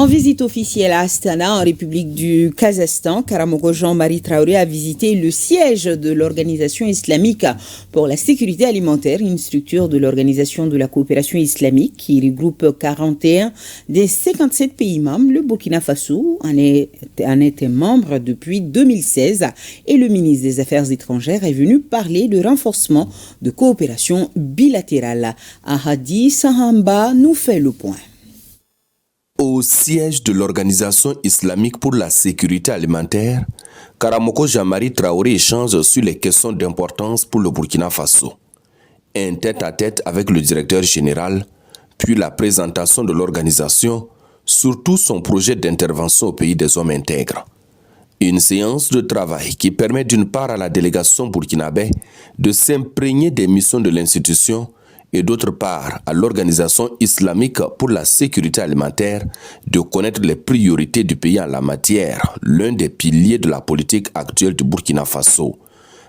En visite officielle à Astana, en République du Kazakhstan, Karamoko Jean-Marie Traoré a visité le siège de l'Organisation islamique pour la sécurité alimentaire, une structure de l'Organisation de la coopération islamique qui regroupe 41 des 57 pays membres. Le Burkina Faso en était membre depuis 2016 et le ministre des Affaires étrangères est venu parler de renforcement de coopération bilatérale. Ahadi Sahamba nous fait le point. Au siège de l'Organisation islamique pour la sécurité alimentaire, Karamoko Jean-Marie Traoré échange sur les questions d'importance pour le Burkina Faso. Un tête-à-tête avec le directeur général, puis la présentation de l'organisation, surtout son projet d'intervention au pays des hommes intègres. Une séance de travail qui permet d'une part à la délégation burkinabé de s'imprégner des missions de l'institution et d'autre part à l'Organisation islamique pour la sécurité alimentaire de connaître les priorités du pays en la matière, l'un des piliers de la politique actuelle du Burkina Faso.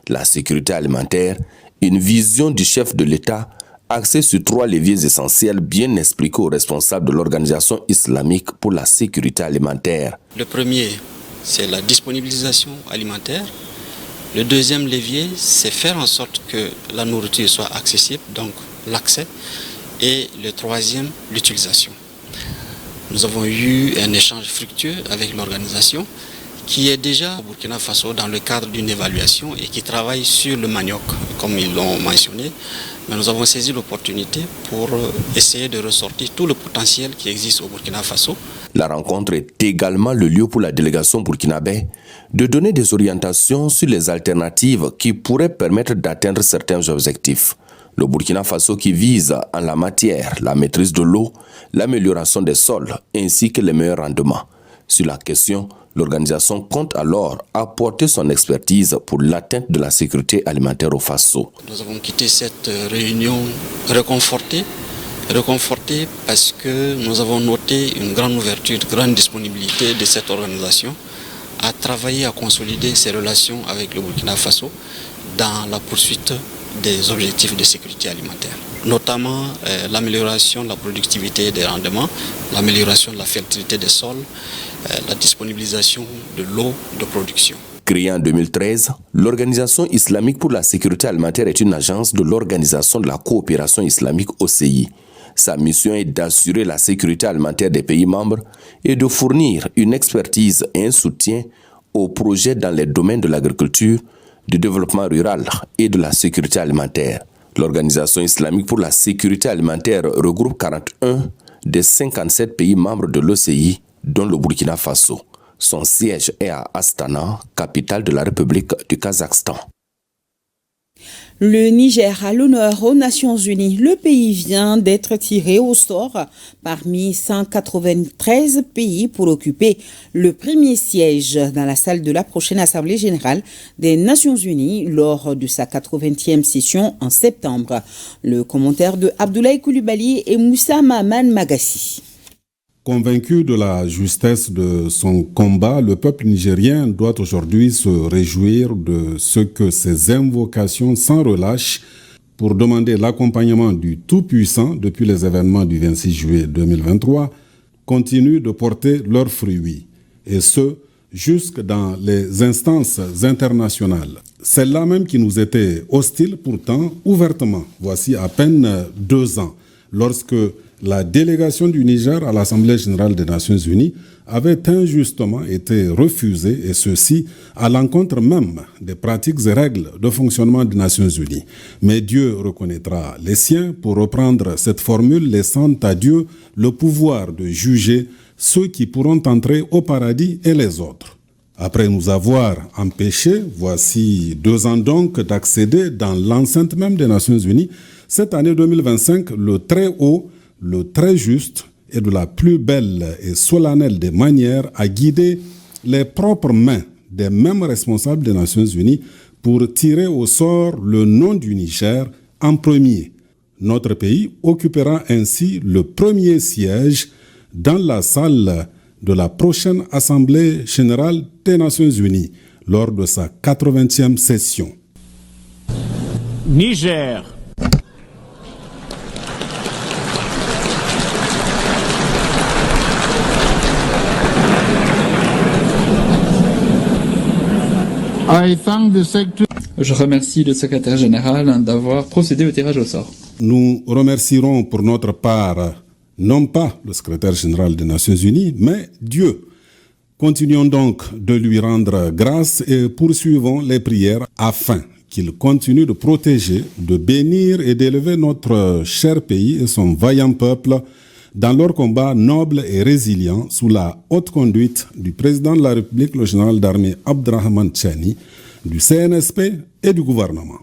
La sécurité alimentaire, une vision du chef de l'État axée sur 3 leviers essentiels bien expliqués aux responsables de l'Organisation islamique pour la sécurité alimentaire. Le premier, c'est la disponibilisation alimentaire. Le deuxième levier, c'est faire en sorte que la nourriture soit accessible, donc l'accès. Et le troisième, l'utilisation. Nous avons eu un échange fructueux avec l'organisation qui est déjà au Burkina Faso dans le cadre d'une évaluation et qui travaille sur le manioc, comme ils l'ont mentionné. Mais nous avons saisi l'opportunité pour essayer de ressortir tout le potentiel qui existe au Burkina Faso. La rencontre est également le lieu pour la délégation burkinabé de donner des orientations sur les alternatives qui pourraient permettre d'atteindre certains objectifs. Le Burkina Faso qui vise en la matière la maîtrise de l'eau, l'amélioration des sols ainsi que les meilleurs rendements. Sur la question, l'organisation compte alors apporter son expertise pour l'atteinte de la sécurité alimentaire au Faso. Nous avons quitté cette réunion réconfortés parce que nous avons noté une grande ouverture, une grande disponibilité de cette organisation à travailler, à consolider ses relations avec le Burkina Faso dans la poursuite des objectifs de sécurité alimentaire, notamment l'amélioration de la productivité des rendements, l'amélioration de la fertilité des sols, la disponibilisation de l'eau de production. Créée en 2013, l'Organisation islamique pour la sécurité alimentaire est une agence de l'Organisation de la coopération islamique OCI. Sa mission est d'assurer la sécurité alimentaire des pays membres et de fournir une expertise et un soutien aux projets dans les domaines de l'agriculture, du développement rural et de la sécurité alimentaire. L'Organisation islamique pour la sécurité alimentaire regroupe 41 des 57 pays membres de l'OCI, dont le Burkina Faso. Son siège est à Astana, capitale de la République du Kazakhstan. Le Niger a l'honneur aux Nations Unies. Le pays vient d'être tiré au sort parmi 193 pays pour occuper le premier siège dans la salle de la prochaine Assemblée générale des Nations Unies lors de sa 80e session en septembre. Le commentaire de Abdoulaye Koulibaly et Moussa Maman Magassi. Convaincu de la justesse de son combat, le peuple nigérien doit aujourd'hui se réjouir de ce que ses invocations sans relâche pour demander l'accompagnement du Tout-Puissant depuis les événements du 26 juillet 2023 continuent de porter leurs fruits, et ce, jusque dans les instances internationales. Celles-là même qui nous étaient hostiles pourtant ouvertement, voici à peine 2 ans, lorsque la délégation du Niger à l'Assemblée générale des Nations Unies avait injustement été refusée, et ceci à l'encontre même des pratiques et règles de fonctionnement des Nations Unies. Mais Dieu reconnaîtra les siens, pour reprendre cette formule, laissant à Dieu le pouvoir de juger ceux qui pourront entrer au paradis et les autres. Après nous avoir empêchés, voici 2 ans donc, d'accéder dans l'enceinte même des Nations Unies, cette année 2025, le très haut, le très juste et de la plus belle et solennelle des manières a guidé les propres mains des mêmes responsables des Nations Unies pour tirer au sort le nom du Niger en premier. Notre pays occupera ainsi le premier siège dans la salle de la prochaine Assemblée générale des Nations Unies lors de sa 80e session. Niger. Je remercie le secrétaire général d'avoir procédé au tirage au sort. Nous remercierons pour notre part, non pas le secrétaire général des Nations Unies, mais Dieu. Continuons donc de lui rendre grâce et poursuivons les prières afin qu'il continue de protéger, de bénir et d'élever notre cher pays et son vaillant peuple dans leur combat noble et résilient sous la haute conduite du président de la République, le général d'armée Abdrahman Tchani, du CNSP et du gouvernement.